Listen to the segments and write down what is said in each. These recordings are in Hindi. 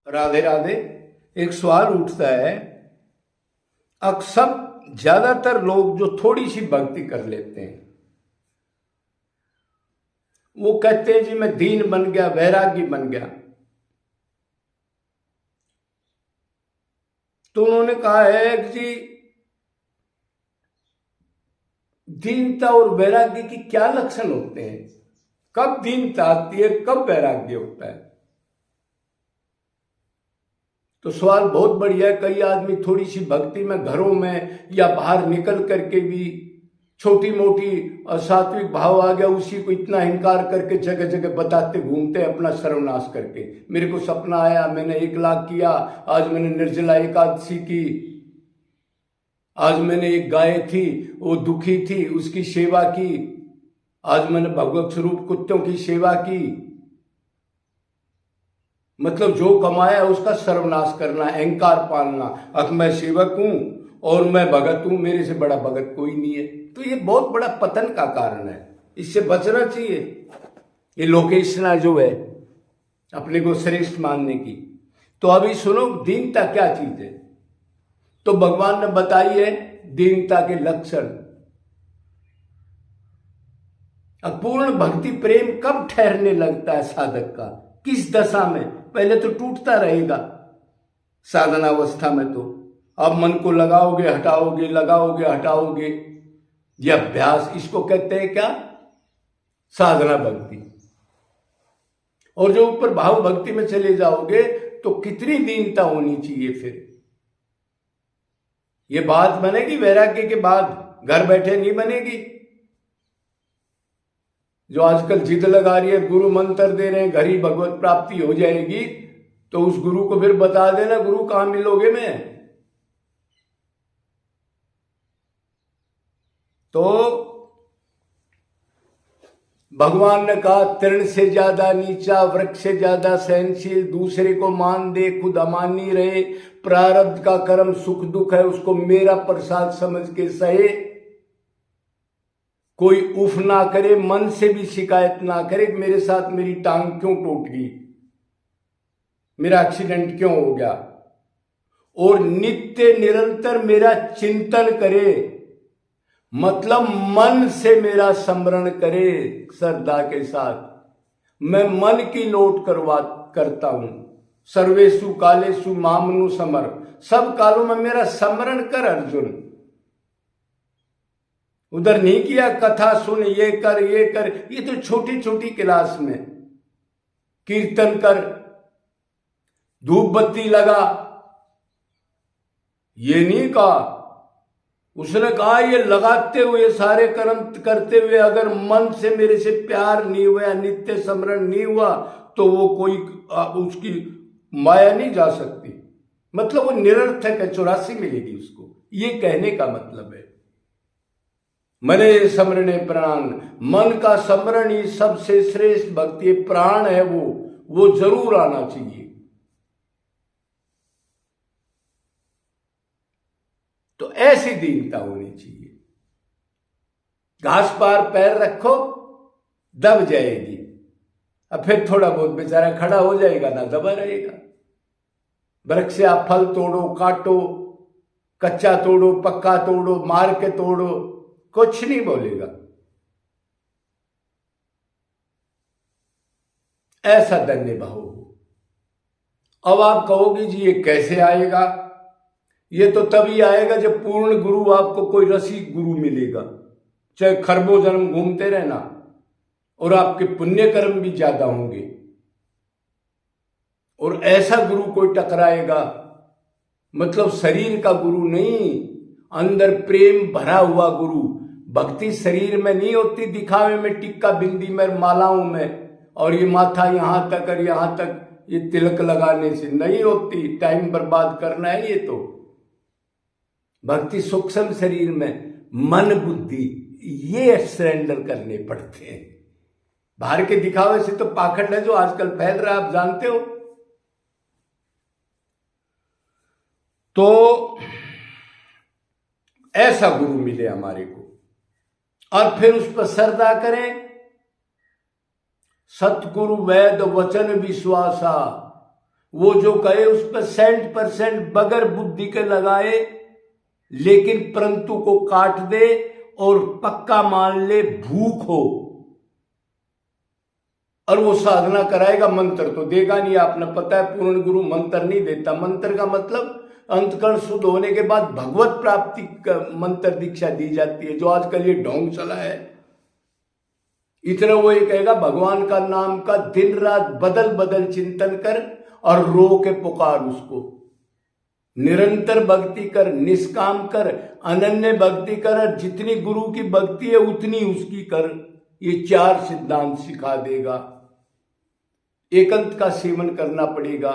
राधे राधे। एक सवाल उठता है, अक्सर ज्यादातर लोग जो थोड़ी सी भक्ति कर लेते हैं वो कहते हैं जी मैं दीन बन गया, वैरागी बन गया। तो उन्होंने कहा है कि जी दीनता और वैराग्य की क्या लक्षण होते हैं, कब दीनता आती है, कब वैराग्य होता है। तो सवाल बहुत बढ़िया है। कई आदमी थोड़ी सी भक्ति में घरों में या बाहर निकल करके भी छोटी मोटी सात्विक भाव आ गया, उसी को इतना इनकार करके जगह जगह बताते घूमते हैं अपना सर्वनाश करके। मेरे को सपना आया, मैंने 1 लाख किया, आज मैंने निर्जला एकादशी की, आज मैंने एक गाय थी वो दुखी थी उसकी सेवा की, आज मैंने भगवत स्वरूप कुत्तों की सेवा की। मतलब जो कमाया उसका सर्वनाश करना, अहंकार पालना, अब मैं सेवक हूं और मैं भगत हूं, मेरे से बड़ा भगत कोई नहीं है। तो ये बहुत बड़ा पतन का कारण है, इससे बचना चाहिए। ये लोकेशना जो है अपने को श्रेष्ठ मानने की। तो अभी सुनो दीनता क्या चीज है। तो भगवान ने बताई है दीनता के लक्षण। अब पूर्ण भक्ति प्रेम कब ठहरने लगता है साधक का, किस दशा में। पहले तो टूटता रहेगा साधनावस्था में, तो अब मन को लगाओगे हटाओगे, लगाओगे हटाओगे, यह अभ्यास, इसको कहते हैं क्या, साधना भक्ति। और जो ऊपर भाव भक्ति में चले जाओगे तो कितनी दीनता होनी चाहिए। फिर ये बात बनेगी वैराग्य के बाद, घर बैठे नहीं बनेगी। जो आजकल जिद लगा रही है, गुरु मंत्र दे रहे हैं घर ही भगवत प्राप्ति हो जाएगी, तो उस गुरु को फिर बता देना गुरु कहां मिलोगे मैं। तो भगवान ने कहा तृण से ज्यादा नीचा, वृक्ष से ज्यादा सहनशील, दूसरे को मान दे खुद अमानी रहे, प्रारब्ध का कर्म सुख दुख है उसको मेरा प्रसाद समझ के सहे, कोई उफ ना करे, मन से भी शिकायत ना करे मेरे साथ मेरी टांग क्यों टूट गई, मेरा एक्सीडेंट क्यों हो गया, और नित्य निरंतर मेरा चिंतन करे, मतलब मन से मेरा स्मरण करे श्रद्धा के साथ। मैं मन की नोट करता हूं, सर्वेषु कालेषु मामनु समर, सब कालों में मेरा स्मरण कर अर्जुन। उधर नहीं किया कथा सुन, ये कर ये कर, ये तो छोटी छोटी क्लास में। कीर्तन कर, धूप बत्ती लगा, ये नहीं कहा। उसने कहा ये लगाते हुए सारे कर्म करते हुए अगर मन से मेरे से प्यार नहीं हुआ, नित्य स्मरण नहीं हुआ, तो वो कोई उसकी माया नहीं जा सकती, मतलब वो निरर्थक है, 84 मिलेगी उसको। ये कहने का मतलब है मने स्मरणे प्राण, मन का स्मरण ही सबसे श्रेष्ठ भक्ति प्राण है, वो जरूर आना चाहिए। तो ऐसी दीनता होनी चाहिए। घास पार पैर रखो दब जाएगी, अब फिर थोड़ा बहुत बेचारा खड़ा हो जाएगा ना दबा रहेगा। वृक्ष से आप फल तोड़ो, काटो, कच्चा तोड़ो, पक्का तोड़ो, मार के तोड़ो, कुछ नहीं बोलेगा। ऐसा धन्य भाव हो। अब आप कहोगे जी ये कैसे आएगा, ये तो तभी आएगा जब पूर्ण गुरु, आपको कोई रसिक गुरु मिलेगा, चाहे खरबों जन्म घूमते रहना, और आपके पुण्य कर्म भी ज्यादा होंगे, और ऐसा गुरु कोई टकराएगा, मतलब शरीर का गुरु नहीं, अंदर प्रेम भरा हुआ गुरु। भक्ति शरीर में नहीं होती, दिखावे में, टिक्का बिंदी में, मालाओं में, और ये माथा यहां तक और यहां तक ये तिलक लगाने से नहीं होती, टाइम बर्बाद करना है। ये तो भक्ति सूक्ष्म शरीर में, मन बुद्धि ये सरेंडर करने पड़ते हैं। बाहर के दिखावे से तो पाखंड है जो आजकल फैल रहा है, आप जानते हो। तो ऐसा गुरु मिले हमारे को, और फिर उस पर श्रद्धा करें। सतगुरु वैद वचन विश्वासा, वो जो कहे उस पर 100% बगैर बुद्धि के लगाए, लेकिन परंतु को काट दे और पक्का मान ले भूख हो, और वो साधना कराएगा। मंत्र तो देगा नहीं, आपने पता है पूर्ण गुरु मंत्र नहीं देता। मंत्र का मतलब अंतकरण शुद्ध होने के बाद भगवत प्राप्ति का मंत्र दीक्षा दी जाती है, जो आजकल ये ढोंग चला है। इतना वो ये कहेगा भगवान का नाम का दिन रात बदल बदल चिंतन कर और रो के पुकार उसको। निरंतर भक्ति कर, निष्काम कर, अनन्य भक्ति कर, और जितनी गुरु की भक्ति है उतनी उसकी कर। ये 4 सिद्धांत सिखा देगा। एकांत का सेवन करना पड़ेगा।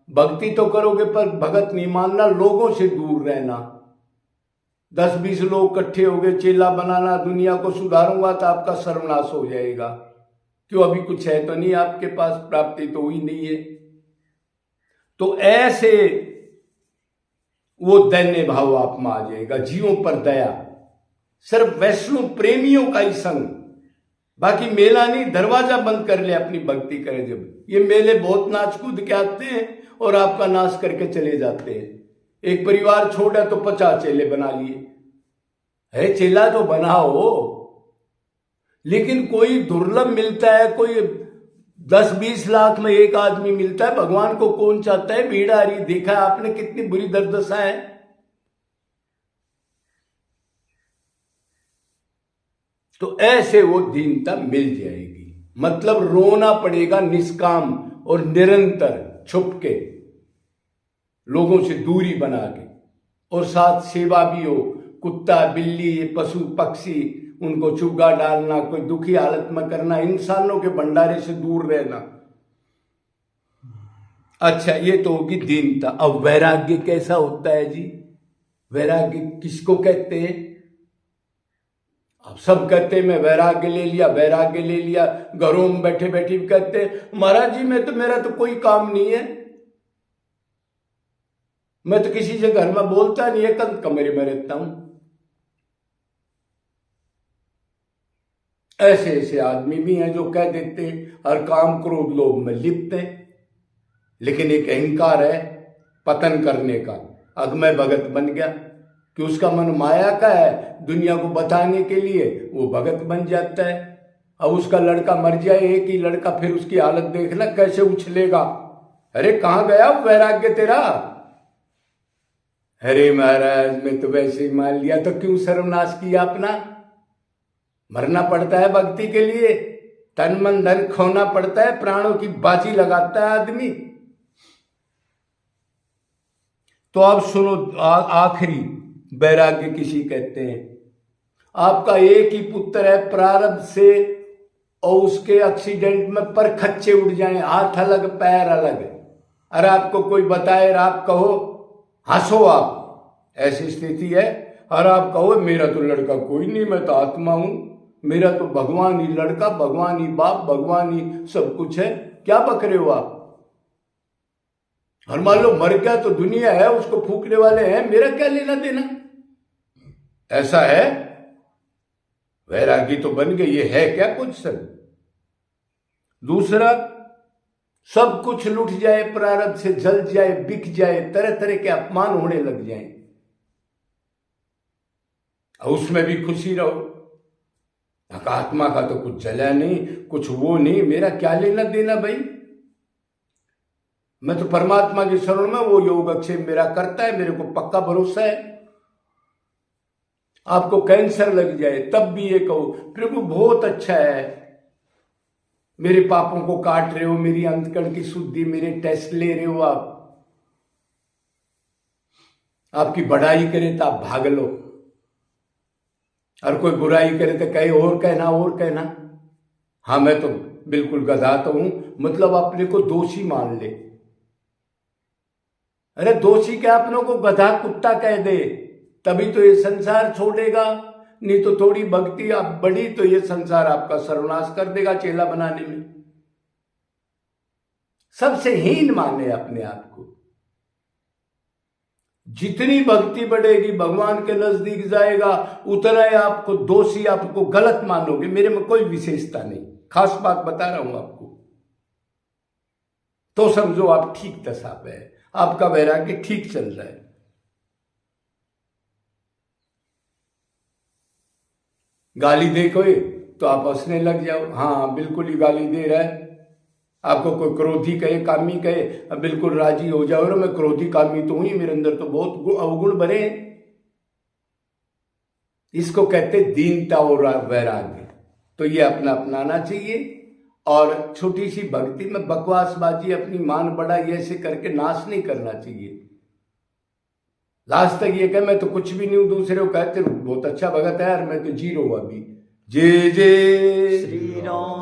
भक्ति तो करोगे पर भगत नहीं मानना, लोगों से दूर रहना। 10-20 लोग इकट्ठे हो गए, चेला बनाना, दुनिया को सुधारूंगा, तो आपका सर्वनाश हो जाएगा। क्यों? अभी कुछ है तो नहीं आपके पास, प्राप्ति तो हुई नहीं है। तो ऐसे वो दैन्य भाव आप में आ जाएगा, जीवों पर दया, सिर्फ वैष्णव प्रेमियों का ही संग। बाकी मेला नहीं, दरवाजा बंद कर ले, अपनी भक्ति करे। जब ये मेले बहुत नाच कूद के आते हैं और आपका नाश करके चले जाते हैं। एक परिवार छोटा तो 50 चेले बना लिए। है चेला तो बनाओ, लेकिन कोई दुर्लभ मिलता है, कोई 10-20 लाख में एक आदमी मिलता है। भगवान को कौन चाहता है? भीड़ आ रही, देखा है आपने कितनी बुरी दुर्दशा है। तो ऐसे वो दीनता मिल जाएगी। मतलब रोना पड़ेगा निष्काम और निरंतर, छुप के, लोगों से दूरी बना के, और साथ सेवा भी हो। कुत्ता, बिल्ली, पशु पक्षी, उनको चुग्गा डालना, कोई दुखी हालत में करना, इंसानों के भंडारे से दूर रहना। अच्छा, ये तो होगी दीनता। अब वैराग्य कैसा होता है जी? वैराग्य किसको कहते हैं? अब सब कहते हैं मैं वैराग्य ले लिया, वैराग्य ले लिया। घरों में बैठे बैठे भी कहते हैं महाराज जी मेरा तो कोई काम नहीं है, मैं तो किसी से घर में बोलता नहीं है, कंध कमरे में रहता हूं। ऐसे ऐसे आदमी भी हैं जो कह देते हैं हर काम क्रोध लोभ में लिप्त हैं, लेकिन एक अहंकार है पतन करने का। अब मैं भगत बन गया कि उसका मन माया का है, दुनिया को बताने के लिए वो भगत बन जाता है। अब उसका लड़का मर जाए, एक ही लड़का, फिर उसकी हालत देखना कैसे उछलेगा। अरे कहां गया वैराग्य तेरा? अरे महाराज मैं तो वैसे ही मान लिया, तो क्यों सर्वनाश किया अपना? मरना पड़ता है भक्ति के लिए, तन मन धन खोना पड़ता है, प्राणों की बाजी लगाता है आदमी। तो अब सुनो, आखिरी वैराग्य किसी कहते हैं? आपका एक ही पुत्र है, प्रारब्ध से, और उसके एक्सीडेंट में पर खच्चे उड़ जाएं, हाथ अलग पैर अलग, अरे आपको कोई बताए और आप कहो, हंसो आप, ऐसी स्थिति है। और आप कहो मेरा तो लड़का कोई नहीं, मैं तो आत्मा हूं, मेरा तो भगवान ही लड़का, भगवान ही बाप, भगवान ही सब कुछ है। क्या बक रहे हो आप? और मान लो मर गया तो दुनिया है, उसको फूकने वाले हैं, मेरा क्या लेना देना? ऐसा है? वैरागी तो बन गई, ये है क्या कुछ सब? दूसरा, सब कुछ लुट जाए, प्रारब्ध से जल जाए, बिक जाए, तरह तरह के अपमान होने लग जाए, उसमें भी खुशी रहो। आत्मा का तो कुछ जला नहीं, कुछ वो नहीं, मेरा क्या लेना देना भाई? मैं तो परमात्मा की शरण में, वो योगक्षेम मेरा करता है, मेरे को पक्का भरोसा है। आपको कैंसर लग जाए तब भी ये कहो प्रभु बहुत अच्छा है, मेरे पापों को काट रहे हो, मेरी अंतकरण की शुद्धि, मेरे टेस्ट ले रहे हो आप। आपकी बढ़ाई करे तो आप भाग लो, और कोई बुराई करे तो कहे और कहना। हाँ मैं तो बिल्कुल गधा तो हूं, मतलब अपने को दोषी मान ले। अरे दोषी क्या, अपनों को गधा कुत्ता कह दे, तभी तो ये संसार छोड़ेगा। नहीं तो थोड़ी भक्ति आप बढ़ी तो ये संसार आपका सर्वनाश कर देगा चेला बनाने में। सबसे हीन माने अपने आप को। जितनी भक्ति बढ़ेगी, भगवान के नजदीक जाएगा, उतना ही आपको दोषी, आपको गलत मानोगे। मेरे में कोई विशेषता नहीं, खास बात बता रहा हूं आपको। तो समझो आप ठीक दशा पे है, आपका वैराग्य ठीक चल रहा है। गाली दे कोई तो आप हंसने लग जाओ, हाँ बिल्कुल ही गाली दे रहा है। आपको कोई क्रोधी कहे, कामी कहे, अब बिल्कुल राजी हो जाओ, मैं क्रोधी कामी तो हूं, मेरे अंदर तो बहुत अवगुण भरे हैं। इसको कहते दीनता और वैराग्य। तो ये अपना अपनाना चाहिए। और छोटी सी भक्ति में बकवासबाजी, अपनी मान बढ़ाई ऐसे करके नाश नहीं करना चाहिए। लास्ट तक ये कहे मैं तो कुछ भी नहीं हूं, दूसरे को कहते बहुत अच्छा भगत है यार, मैं तो जीरो अभी। जय जय श्री राम।